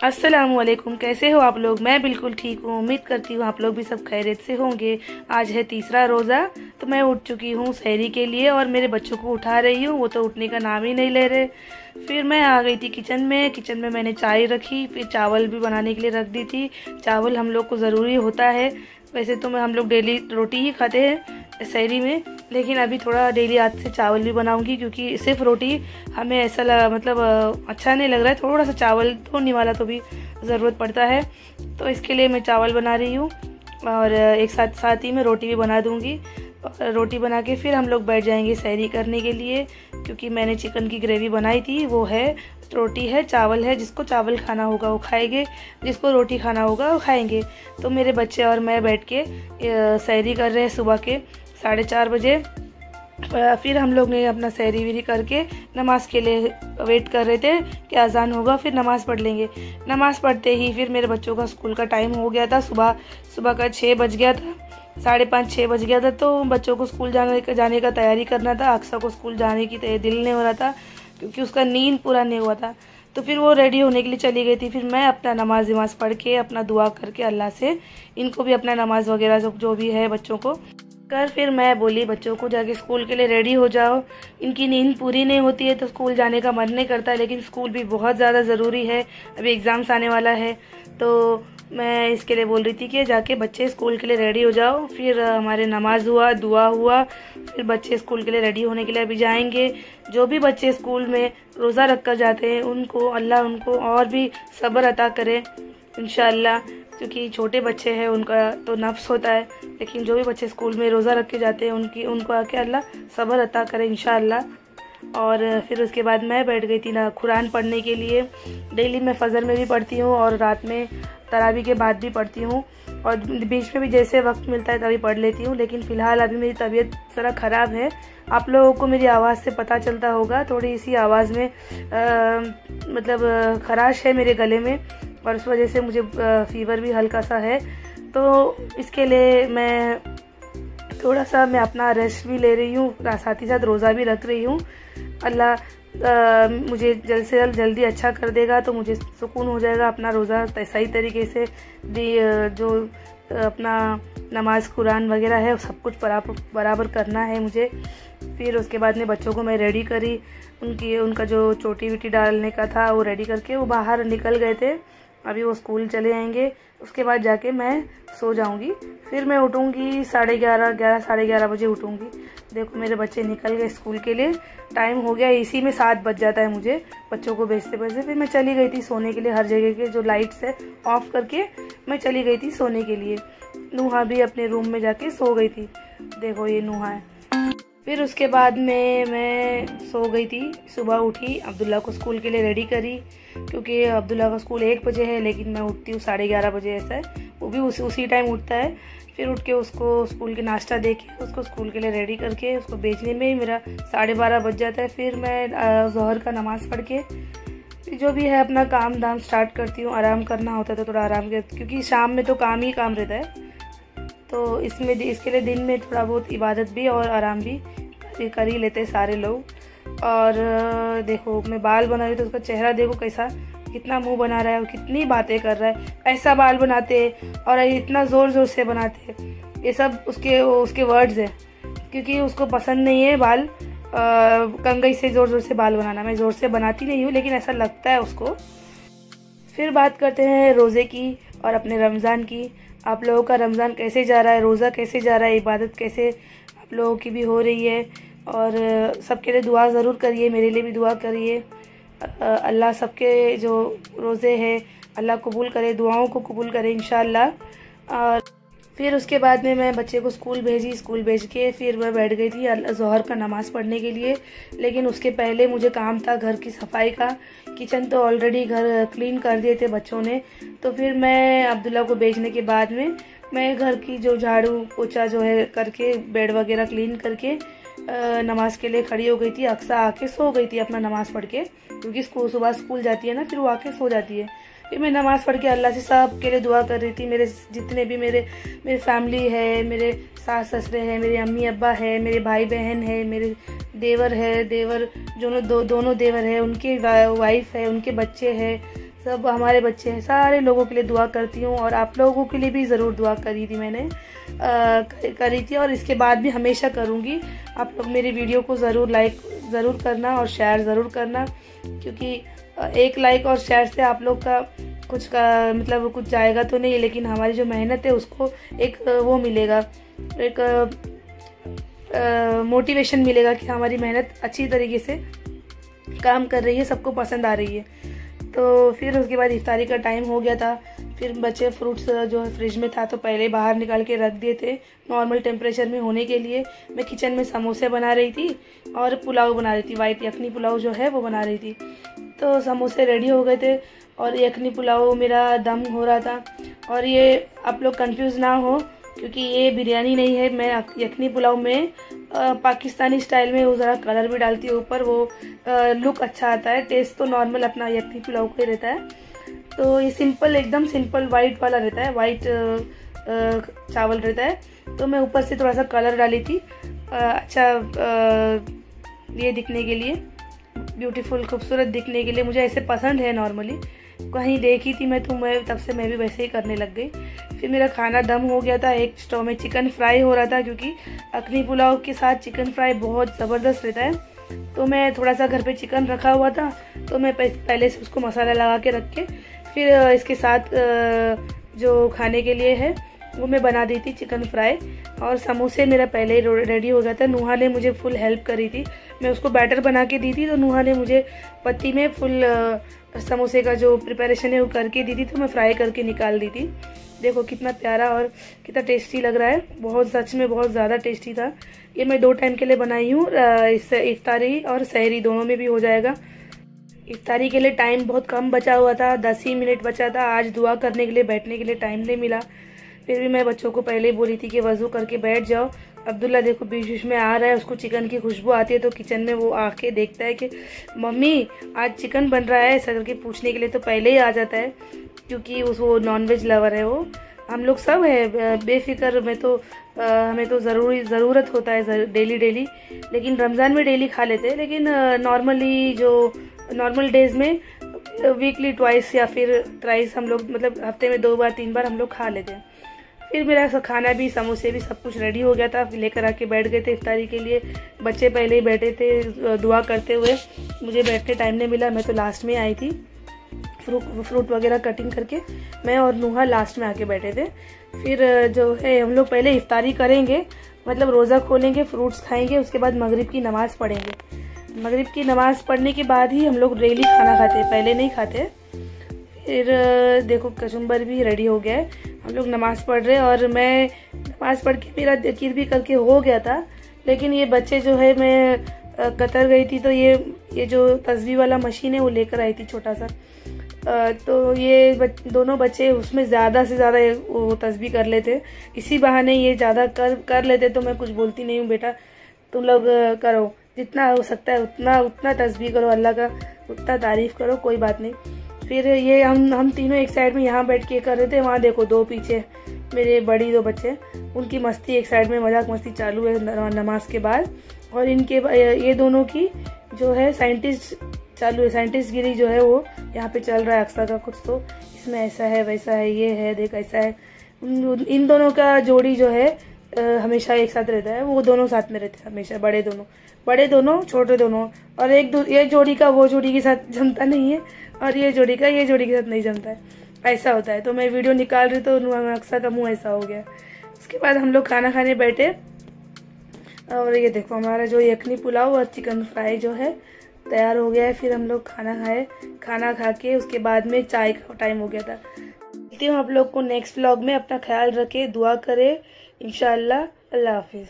अस्सलामुअलैकुम, कैसे हो आप लोग। मैं बिल्कुल ठीक हूँ। उम्मीद करती हूँ आप लोग भी सब खैरियत से होंगे। आज है तीसरा रोज़ा, तो मैं उठ चुकी हूँ सहरी के लिए और मेरे बच्चों को उठा रही हूँ। वो तो उठने का नाम ही नहीं ले रहे। फिर मैं आ गई थी किचन में मैंने चाय रखी, फिर चावल भी बनाने के लिए रख दी थी। चावल हम लोग को ज़रूरी होता है। वैसे तो हम लोग डेली रोटी ही खाते हैं सहरी में, लेकिन अभी थोड़ा डेली आज से चावल भी बनाऊंगी, क्योंकि सिर्फ रोटी हमें ऐसा अच्छा नहीं लग रहा है। थोड़ा सा चावल तो निवाला तो भी ज़रूरत पड़ता है, तो इसके लिए मैं चावल बना रही हूँ और एक साथ ही मैं रोटी भी बना दूँगी। रोटी बना के फिर हम लोग बैठ जाएंगे सहरी करने के लिए, क्योंकि मैंने चिकन की ग्रेवी बनाई थी, वो है, रोटी है, चावल है। जिसको चावल खाना होगा वो खाएंगे, जिसको रोटी खाना होगा वो खाएंगे। तो मेरे बच्चे और मैं बैठ के सहरी कर रहे हैं सुबह के 4:30 बजे। फिर हम लोग ने अपना सहरी वेरी करके नमाज के लिए वेट कर रहे थे कि अजान होगा, फिर नमाज़ पढ़ लेंगे। नमाज़ पढ़ते ही फिर मेरे बच्चों का स्कूल का टाइम हो गया था। सुबह का 6 बज गया था, 5:30-6 बज गया था। तो बच्चों को स्कूल जाने का तैयारी करना था। अक्सा को स्कूल जाने की दिल नहीं हो रहा था, क्योंकि उसका नींद पूरा नहीं हुआ था। तो फिर वो रेडी होने के लिए चली गई थी। फिर मैं अपना नमाज पढ़ के अपना दुआ करके अल्लाह से इनको भी अपना नमाज वगैरह जो भी है बच्चों को कर, फिर मैं बोली बच्चों को जाके स्कूल के लिए रेडी हो जाओ। इनकी नींद पूरी नहीं होती है तो स्कूल जाने का मन नहीं करता है, लेकिन स्कूल भी बहुत ज़्यादा ज़रूरी है। अभी एग्ज़ाम्स आने वाला है, तो मैं इसके लिए बोल रही थी कि जाके बच्चे स्कूल के लिए रेडी हो जाओ। फिर हमारे नमाज हुआ, दुआ हुआ, फिर बच्चे स्कूल के लिए रेडी होने के लिए अभी जाएंगे। जो भी बच्चे स्कूल में रोज़ा रख कर जाते हैं उनको अल्लाह उनको और भी सब्र अता करे इंशाअल्लाह, क्योंकि छोटे बच्चे हैं, उनका तो नफ्स होता है। लेकिन जो भी बच्चे स्कूल में रोज़ा रख के जाते हैं उनको आके अल्लाह सब्र अता करे इंशाअल्लाह। और फिर उसके बाद मैं बैठ गई थी ना कुरान पढ़ने के लिए। डेली मैं फजर में भी पढ़ती हूँ और रात में तरावी के बाद भी पढ़ती हूँ, और बीच में भी जैसे वक्त मिलता है तभी पढ़ लेती हूँ। लेकिन फ़िलहाल अभी मेरी तबीयत ज़रा ख़राब है। आप लोगों को मेरी आवाज़ से पता चलता होगा, थोड़ी सी आवाज़ में खराश है मेरे गले में, और उस वजह से मुझे फ़ीवर भी हल्का सा है। तो इसके लिए मैं थोड़ा सा अपना रेस्ट भी ले रही हूँ, साथ ही साथ रोज़ा भी रख रही हूँ। अल्लाह मुझे जल्द से जल्दी अच्छा कर देगा तो मुझे सुकून हो जाएगा। अपना रोज़ा सही तरीके से जो अपना नमाज कुरान वगैरह है सब कुछ बराबर करना है मुझे। फिर उसके बाद में बच्चों को मैं रेडी करी, उनका जो चोटी विटी डालने का था वो रेडी करके वो बाहर निकल गए थे। अभी वो स्कूल चले जाएंगे, उसके बाद जाके मैं सो जाऊंगी। फिर मैं उठूंगी 11:30 बजे उठूंगी। देखो मेरे बच्चे निकल गए स्कूल के लिए, टाइम हो गया, इसी में 7 बज जाता है मुझे बच्चों को भेजते भेजते। फिर मैं चली गई थी सोने के लिए। हर जगह के जो लाइट्स है ऑफ करके मैं चली गई थी सोने के लिए। नूहा भी अपने रूम में जाके सो गई थी। देखो ये नूहा है। फिर उसके बाद में मैं सो गई थी। सुबह उठी, अब्दुल्ला को स्कूल के लिए रेडी करी, क्योंकि अब्दुल्ला का स्कूल 1 बजे है, लेकिन मैं उठती हूँ 11:30 बजे, ऐसा है। वो भी उसी टाइम उठता है। फिर उठ के उसको स्कूल के नाश्ता दे के उसको स्कूल के लिए रेडी करके उसको भेजने में ही मेरा 12:30 बज जाता है। फिर मैं ज़ोहर का नमाज़ पढ़ के जो भी है अपना काम धाम स्टार्ट करती हूँ। आराम करना होता है तो थोड़ा आराम कर, क्योंकि शाम में तो काम ही काम रहता है, तो इसके लिए दिन में थोड़ा बहुत इबादत भी और आराम भी कर ही लेते हैं सारे लोग। और देखो मैं बाल बना रही तो उसका चेहरा देखो कैसा, कितना मुंह बना रहा है और कितनी बातें कर रहा है। ऐसा बाल बनाते और इतना ज़ोर से बनाते, ये सब उसके वर्ड्स है, क्योंकि उसको पसंद नहीं है बाल कंघी से ज़ोर से बाल बनाना। मैं ज़ोर से बनाती नहीं हूँ, लेकिन ऐसा लगता है उसको। फिर बात करते हैं रोज़े की और अपने रमज़ान की। आप लोगों का रमज़ान कैसे जा रहा है, रोज़ा कैसे जा रहा है, इबादत कैसे आप लोगों की भी हो रही है। और सबके लिए दुआ ज़रूर करिए, मेरे लिए भी दुआ करिए। अल्लाह सबके जो रोज़े हैं अल्लाह कबूल करे, दुआओं को कबूल करे इंशाअल्लाह। और फिर उसके बाद में मैं बच्चे को स्कूल भेज के फिर मैं बैठ गई थी ज़ोहर का नमाज़ पढ़ने के लिए। लेकिन उसके पहले मुझे काम था घर की सफाई का। किचन तो ऑलरेडी घर क्लीन कर दिए थे बच्चों ने। तो फिर मैं अब्दुल्ला को भेजने के बाद में मैं घर की जो झाड़ू पोछा जो है करके बेड वगैरह क्लीन करके नमाज के लिए खड़ी हो गई थी। अक्सा आके सो गई थी अपना नमाज़ पढ़ के, क्योंकि सुबह स्कूल जाती है ना, फिर वो आके सो जाती है। फिर मैं नमाज़ पढ़ के अल्लाह से सब के लिए दुआ कर रही थी। मेरे जितने भी मेरे फैमिली है, मेरे सास ससुरे हैं, मेरे अम्मी अब्बा है, मेरे भाई बहन है, मेरे देवर दोनों देवर है, उनके वाइफ है, उनके बच्चे हैं, सब हमारे बच्चे हैं, सारे लोगों के लिए दुआ करती हूँ और आप लोगों के लिए भी ज़रूर दुआ करी थी मैंने, करी थी और इसके बाद भी हमेशा करूँगी। आप लोग मेरी वीडियो को ज़रूर लाइक ज़रूर करना और शेयर ज़रूर करना, क्योंकि एक लाइक और शेयर से आप लोग का कुछ का मतलब कुछ जाएगा तो नहीं, लेकिन हमारी जो मेहनत है उसको एक वो मिलेगा, एक मोटिवेशन मिलेगा कि हमारी मेहनत अच्छी तरीके से काम कर रही है, सबको पसंद आ रही है। तो फिर उसके बाद इफ्तारी का टाइम हो गया था। फिर बचे फ्रूट्स जो फ्रिज में था तो पहले बाहर निकाल के रख दिए थे नॉर्मल टेम्परेचर में होने के लिए। मैं किचन में समोसे बना रही थी और पुलाव बना रही थी, वाइट यखनी पुलाव जो है वो बना रही थी। तो समोसे रेडी हो गए थे और यखनी पुलाव मेरा दम हो रहा था। और ये आप लोग कंफ्यूज ना हो, क्योंकि ये बिरयानी नहीं है। मैं यखनी पुलाव में पाकिस्तानी स्टाइल में वो ज़रा कलर भी डालती हूँ ऊपर, वो लुक अच्छा आता है। टेस्ट तो नॉर्मल अपना यखनी पुलाव का ही रहता है। तो ये सिंपल, एकदम सिंपल वाइट वाला रहता है, वाइट चावल रहता है। तो मैं ऊपर से थोड़ा सा कलर डाली थी अच्छा ये दिखने के लिए, ब्यूटीफुल खूबसूरत दिखने के लिए। मुझे ऐसे पसंद है, नॉर्मली कहीं देखी थी मैं तो मैं तब से मैं भी वैसे ही करने लग गई। फिर मेरा खाना दम हो गया था। एक स्टोव में चिकन फ्राई हो रहा था, क्योंकि यखनी पुलाव के साथ चिकन फ्राई बहुत ज़बरदस्त रहता है। तो मैं थोड़ा सा घर पे चिकन रखा हुआ था, तो मैं पहले से उसको मसाला लगा के रख के फिर इसके साथ जो खाने के लिए है वो मैं बना दी थी चिकन फ्राई। और समोसे मेरा पहले ही रेडी हो गया था। नुहा ने मुझे फुल हेल्प करी थी, मैं उसको बैटर बना के दी थी, तो नुहा ने मुझे पत्ती में फुल समोसे का जो प्रिपरेशन है वो करके दी थी। तो मैं फ्राई करके निकाल दी थी। देखो कितना प्यारा और कितना टेस्टी लग रहा है, बहुत सच में बहुत ज़्यादा टेस्टी था। ये मैं 2 टाइम के लिए बनाई हूँ, इससे इफ्तारी और सहरी दोनों में भी हो जाएगा। इफ्तारी के लिए टाइम बहुत कम बचा हुआ था, 10 ही मिनट बचा था। आज दुआ करने के लिए बैठने के लिए टाइम नहीं मिला। फिर भी मैं बच्चों को पहले ही बोली थी कि वज़ू करके बैठ जाओ। अब्दुल्ला देखो बीच बीच में आ रहा है, उसको चिकन की खुशबू आती है तो किचन में वो आके देखता है कि मम्मी आज चिकन बन रहा है, ऐसा करके पूछने के लिए तो पहले ही आ जाता है, क्योंकि वो नॉनवेज लवर है। वो हम लोग सब है बेफिक्र में, तो हमें तो ज़रूरत होता है डेली, लेकिन रमज़ान में डेली खा लेते हैं। लेकिन नॉर्मली जो नॉर्मल डेज में वीकली ट्वाइस या फिर थ्राइस हम लोग, मतलब हफ्ते में 2 बार 3 बार हम लोग खा लेते हैं। फिर मेरा खाना भी, समोसे भी, सब कुछ रेडी हो गया था। लेकर आके बैठ गए थे इफ्तारी के लिए। बच्चे पहले ही बैठे थे दुआ करते हुए, मुझे बैठने टाइम नहीं मिला, मैं तो लास्ट में आई थी। फ्रूट वगैरह कटिंग करके मैं और नुहा लास्ट में आके बैठे थे। फिर जो है हम लोग पहले इफ्तारी करेंगे, मतलब रोज़ा खोलेंगे, फ्रूट्स खाएंगे, उसके बाद मगरिब की नमाज़ पढ़ेंगे। मगरिब की नमाज़ पढ़ने के बाद ही हम लोग डेली खाना खाते हैं, पहले नहीं खाते। फिर देखो कचुम्बर भी रेडी हो गया है, हम लोग नमाज़ पढ़ रहे हैं। और मैं नमाज़ पढ़ के मेरा ज़िक्र भी करके हो गया था, लेकिन ये बच्चे जो है, मैं कतर गई थी तो ये जो तस्बीह वाला मशीन है वो लेकर आई थी छोटा सा। तो ये दोनों बच्चे उसमें ज़्यादा से ज़्यादा वो तस्बीह कर लेते, इसी बहाने ये ज़्यादा कर लेते। तो मैं कुछ बोलती नहीं हूँ, बेटा तुम लोग करो, जितना हो सकता है उतना तस्बीह करो, अल्लाह का उतना तारीफ़ करो, कोई बात नहीं। फिर ये हम तीनों एक साइड में यहाँ बैठ के कर रहे थे। वहाँ देखो 2 पीछे मेरे बड़ी 2 बच्चे, उनकी मस्ती एक साइड में, मजाक मस्ती चालू है नमाज के बाद। और इनके ये दोनों की जो है साइंटिस्ट चालू है, साइंटिस्ट गिरी जो है वो यहाँ पे चल रहा है अक्सर का कुछ, तो इसमें ऐसा है वैसा है, ये है देख ऐसा है। इन दोनों का जोड़ी जो है हमेशा एक साथ रहता है, वो दोनों साथ में रहते हैं हमेशा, बड़े दोनों छोटे दोनों। और एक जोड़ी का वो जोड़ी के साथ जमता नहीं है, और ये जोड़ी का ये जोड़ी के साथ नहीं जमता है, ऐसा होता है। तो मैं वीडियो निकाल रही तो अक्सर का मुँह ऐसा हो गया। उसके बाद हम लोग खाना खाने बैठे, और ये देखो हमारा जो यखनी पुलाव और चिकन फ्राई जो है तैयार हो गया है। फिर हम लोग खाना खाए, खाना खा के उसके बाद में चाय का टाइम हो गया था। मिलती हूँ आप लोग को नेक्स्ट व्लॉग में। अपना ख्याल रखे, दुआ करे इंशाअल्लाह। अल्लाह हाफिज़।